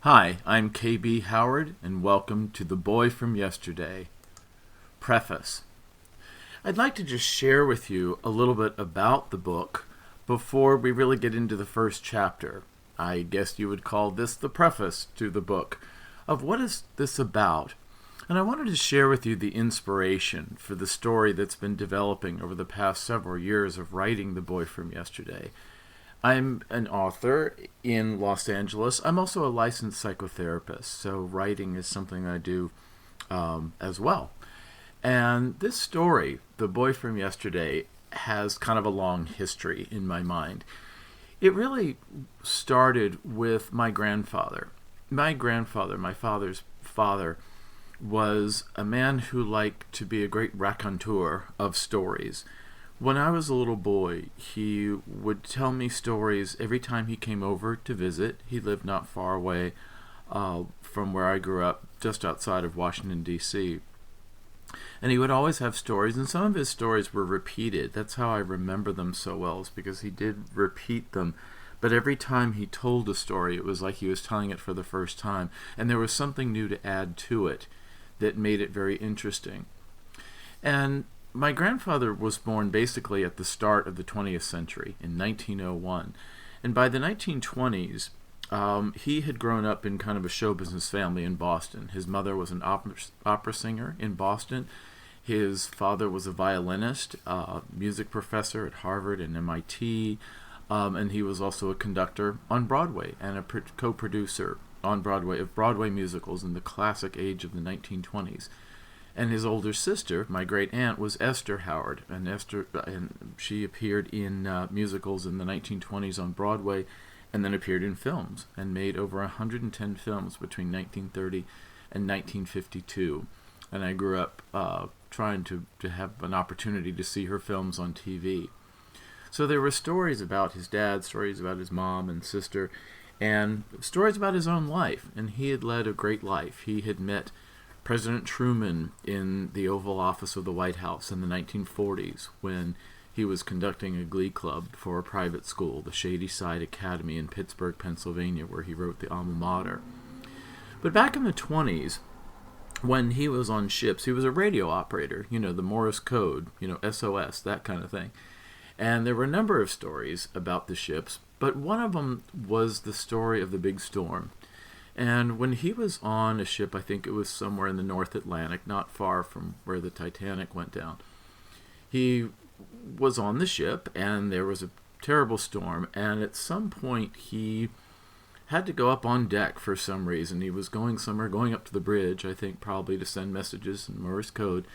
Hi, I'm KB Howard, and welcome to The Boy from Yesterday. Preface. I'd like to just share with you a little bit about the book before we really get into the first chapter. I guess you would call this the preface to the book of what is this about. And I wanted to share with you the inspiration for the story that's been developing over the past several years of writing The Boy from Yesterday. I'm an author in Los Angeles. I'm also a licensed psychotherapist, so writing is something I do as well. And this story, The Boy from Yesterday, has kind of a long history in my mind. It really started with my grandfather. My father's father, was a man who liked to be a great raconteur of stories. When I was a little boy, he would tell me stories every time he came over to visit. He lived not far away from where I grew up, just outside of Washington, D.C. And he would always have stories, and some of his stories were repeated. That's how I remember them so well, is because he did repeat them. But every time he told a story, it was like he was telling it for the first time, and there was something new to add to it that made it very interesting. And my grandfather was born basically at the start of the 20th century, in 1901. And by the 1920s, he had grown up in kind of a show business family in Boston. His mother was an opera singer in Boston. His father was a violinist, music professor at Harvard and MIT, and he was also a conductor on Broadway and a co-producer on Broadway of Broadway musicals in the classic age of the 1920s. And his older sister, my great aunt, was Esther Howard, and she appeared in musicals in the 1920s on Broadway, and then appeared in films and made over 110 films between 1930 and 1952. And I grew up trying to have an opportunity to see her films on TV. So there were stories about his dad, stories about his mom and sister, and stories about his own life. And he had led a great life. He had met President Truman in the Oval Office of the White House in the 1940s when he was conducting a glee club for a private school, the Shady Side Academy in Pittsburgh, Pennsylvania, where he wrote the alma mater. But back in the 20s, when he was on ships, he was a radio operator, the Morse code, SOS, that kind of thing. And there were a number of stories about the ships, but one of them was the story of the big storm. And when he was on a ship, I think it was somewhere in the North Atlantic, not far from where the Titanic went down, he was on the ship, and there was a terrible storm, and at some point he had to go up on deck for some reason. He was going somewhere, going up to the bridge, I think probably to send messages in Morse code,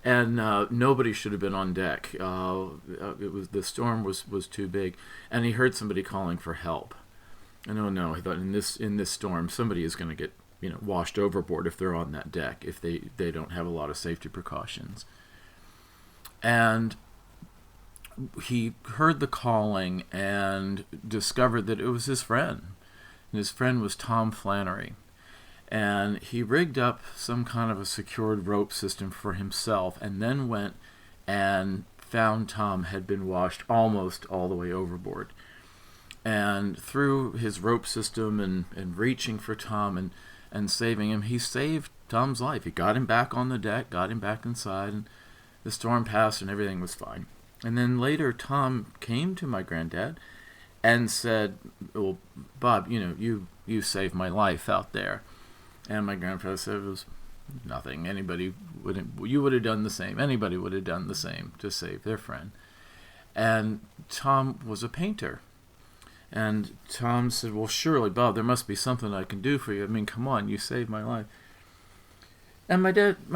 and nobody should have been on deck. The storm was too big, and he heard somebody calling for help. And oh no, he thought in this storm somebody is going to get washed overboard if they're on that deck, if they don't have a lot of safety precautions. And he heard the calling and discovered that it was his friend. And his friend was Tom Flannery. And he rigged up some kind of a secured rope system for himself, and then went and found Tom had been washed almost all the way overboard. And through his rope system and reaching for Tom and saving him, he saved Tom's life. He got him back on the deck, got him back inside, and the storm passed and everything was fine. And then later Tom came to my granddad and said, well, Bob, you saved my life out there. And my grandfather said it was nothing. You would have done the same. Anybody would have done the same to save their friend. And Tom was a painter. And Tom said, well, surely, Bob, there must be something I can do for you. I mean, come on, you saved my life. And my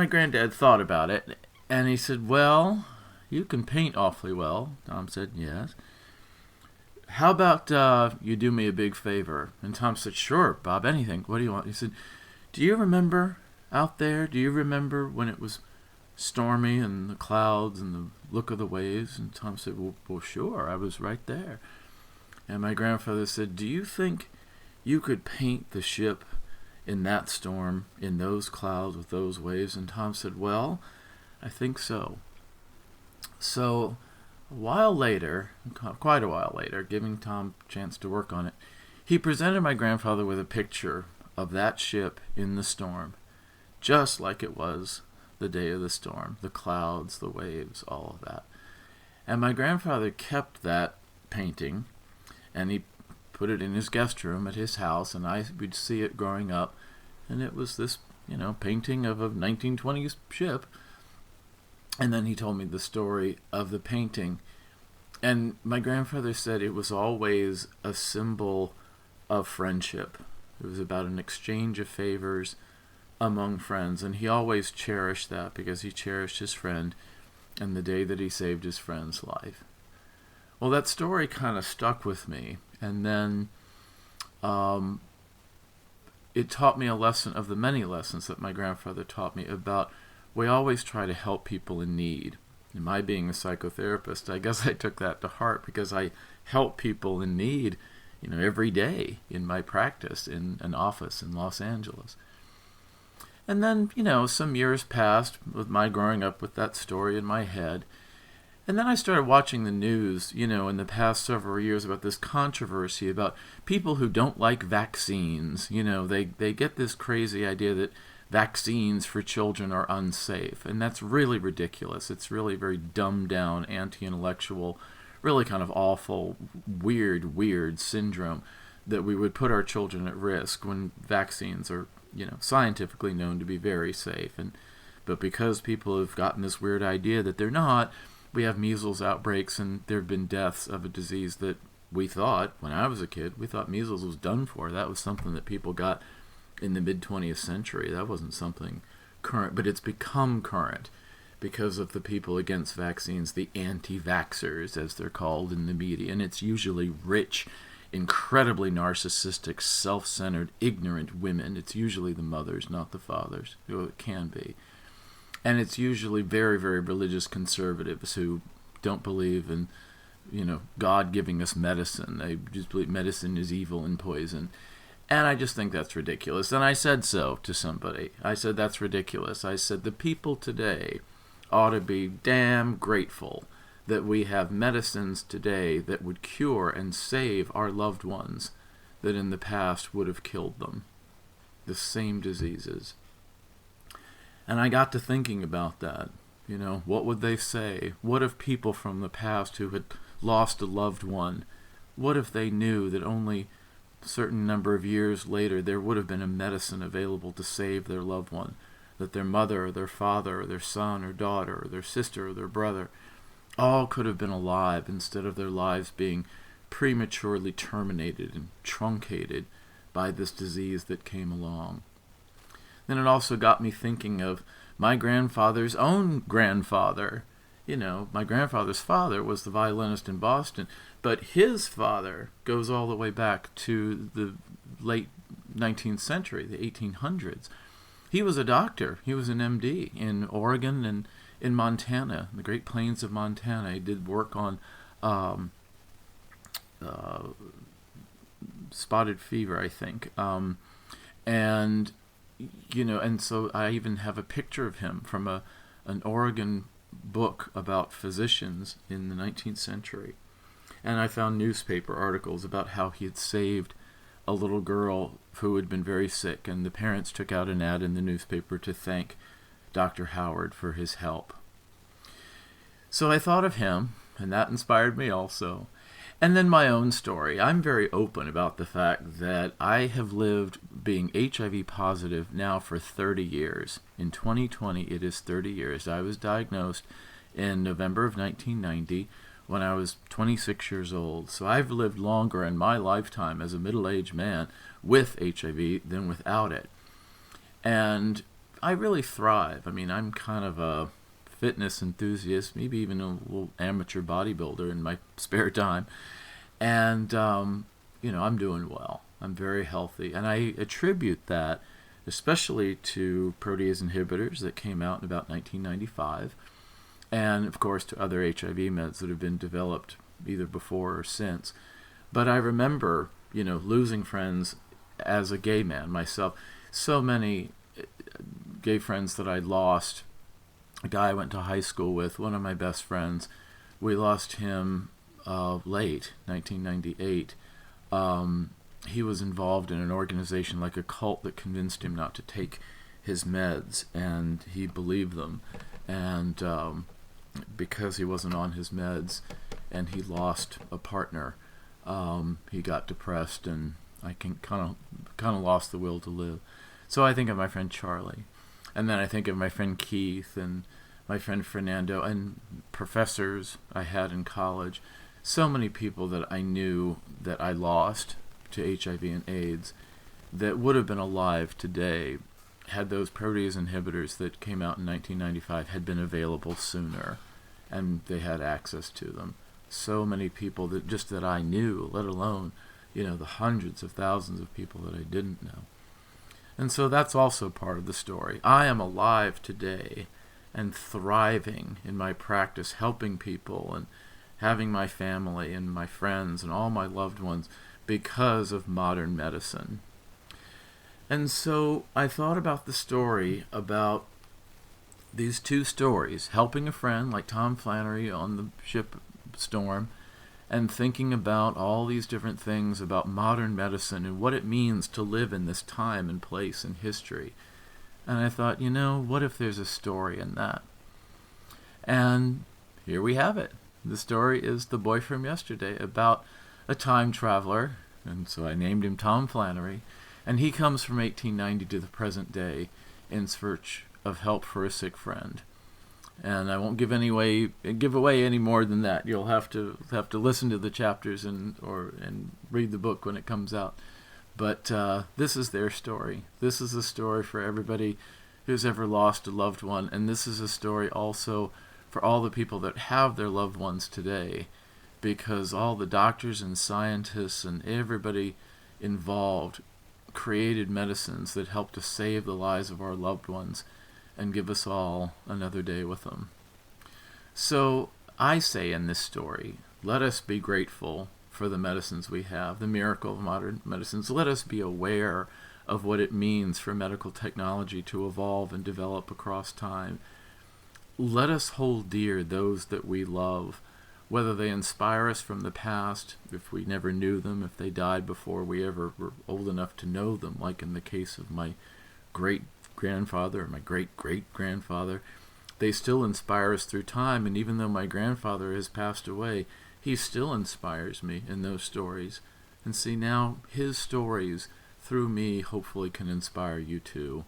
granddad thought about it, and he said, well, you can paint awfully well. Tom said, yes. How about you do me a big favor? And Tom said, sure, Bob, anything. What do you want? He said, do you remember out there, do you remember when it was stormy and the clouds and the look of the waves? And Tom said, well, sure, I was right there. And my grandfather said, do you think you could paint the ship in that storm, in those clouds, with those waves? And Tom said, well, I think so. So a while later, quite a while later, giving Tom a chance to work on it, he presented my grandfather with a picture of that ship in the storm, just like it was the day of the storm, the clouds, the waves, all of that. And my grandfather kept that painting, and he put it in his guest room at his house, and I would see it growing up, and it was this, painting of a 1920s ship. And then he told me the story of the painting. And my grandfather said it was always a symbol of friendship. It was about an exchange of favors among friends. And he always cherished that because he cherished his friend and the day that he saved his friend's life. Well, that story kind of stuck with me. And then it taught me a lesson of the many lessons that my grandfather taught me about we always try to help people in need. And my being a psychotherapist, I guess I took that to heart because I help people in need, every day in my practice in an office in Los Angeles. And then, some years passed with my growing up with that story in my head. And then I started watching the news, in the past several years about this controversy about people who don't like vaccines. They get this crazy idea that vaccines for children are unsafe. And that's really ridiculous. It's really very dumbed down, anti-intellectual, really kind of awful, weird syndrome that we would put our children at risk when vaccines are, scientifically known to be very safe. But because people have gotten this weird idea that they're not, we have measles outbreaks, and there have been deaths of a disease that we thought, when I was a kid, we thought measles was done for. That was something that people got in the mid-20th century. That wasn't something current, but it's become current because of the people against vaccines, the anti-vaxxers, as they're called in the media. And it's usually rich, incredibly narcissistic, self-centered, ignorant women. It's usually the mothers, not the fathers. It can be. And it's usually very, very religious conservatives who don't believe in, God giving us medicine. They just believe medicine is evil and poison. And I just think that's ridiculous. And I said so to somebody. I said, that's ridiculous. I said, the people today ought to be damn grateful that we have medicines today that would cure and save our loved ones that in the past would have killed them. The same diseases. And I got to thinking about that. What would they say? What if people from the past who had lost a loved one, what if they knew that only a certain number of years later there would have been a medicine available to save their loved one, that their mother or their father or their son or daughter or their sister or their brother all could have been alive instead of their lives being prematurely terminated and truncated by this disease that came along. Then it also got me thinking of my grandfather's own grandfather. My grandfather's father was the violinist in Boston, but his father goes all the way back to the late 19th century, the 1800s. He was a doctor. He was an MD in Oregon and in Montana, the Great Plains of Montana. He did work on spotted fever, I think. And so I even have a picture of him from an Oregon book about physicians in the 19th century. And I found newspaper articles about how he had saved a little girl who had been very sick, and the parents took out an ad in the newspaper to thank Dr. Howard for his help. So I thought of him, and that inspired me also. And then my own story. I'm very open about the fact that I have lived being HIV positive now for 30 years. In 2020, it is 30 years. I was diagnosed in November of 1990 when I was 26 years old. So I've lived longer in my lifetime as a middle-aged man with HIV than without it. And I really thrive. I mean, I'm kind of a fitness enthusiast, maybe even a little amateur bodybuilder in my spare time. And, I'm doing well. I'm very healthy. And I attribute that especially to protease inhibitors that came out in about 1995. And, of course, to other HIV meds that have been developed either before or since. But I remember, losing friends as a gay man myself. So many gay friends that I lost. A guy I went to high school with, one of my best friends, we lost him late, 1998. he was involved in an organization like a cult that convinced him not to take his meds, and he believed them. And because he wasn't on his meds and he lost a partner, he got depressed, and I can kind of lost the will to live. So I think of my friend Charlie, and then I think of my friend Keith and my friend Fernando and professors I had in college. So many people that I knew that I lost to HIV and AIDS that would have been alive today had those protease inhibitors that came out in 1995 had been available sooner and they had access to them. So many people that I knew, let alone, the hundreds of thousands of people that I didn't know. And so that's also part of the story. I am alive today and thriving in my practice, helping people and having my family and my friends and all my loved ones because of modern medicine. And so I thought about the story, about these two stories, helping a friend like Tom Flannery on the ship Storm, and thinking about all these different things about modern medicine and what it means to live in this time and place in history. And I thought, what if there's a story in that? And here we have it. The story is The Boy from Yesterday, about a time traveler, and so I named him Tom Flannery, and he comes from 1890 to the present day in search of help for a sick friend. And I won't give away any more than that. You'll have to listen to the chapters and read the book when it comes out. But this is their story. This is a story for everybody who's ever lost a loved one, and this is a story also for all the people that have their loved ones today, because all the doctors and scientists and everybody involved created medicines that help to save the lives of our loved ones and give us all another day with them. So I say in this story, let us be grateful for the medicines we have, the miracle of modern medicines. Let us be aware of what it means for medical technology to evolve and develop across time. Let us hold dear those that we love, whether they inspire us from the past, if we never knew them, if they died before we ever were old enough to know them, like in the case of my great-grandfather or my great-great-grandfather. They still inspire us through time, and even though my grandfather has passed away, he still inspires me in those stories. And see, now his stories, through me, hopefully can inspire you too.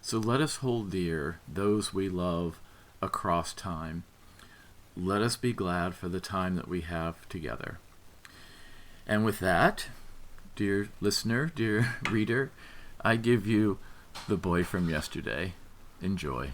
So let us hold dear those we love across time. Let us be glad for the time that we have together. And with that, dear listener, dear reader, I give you The Boy from Yesterday. Enjoy.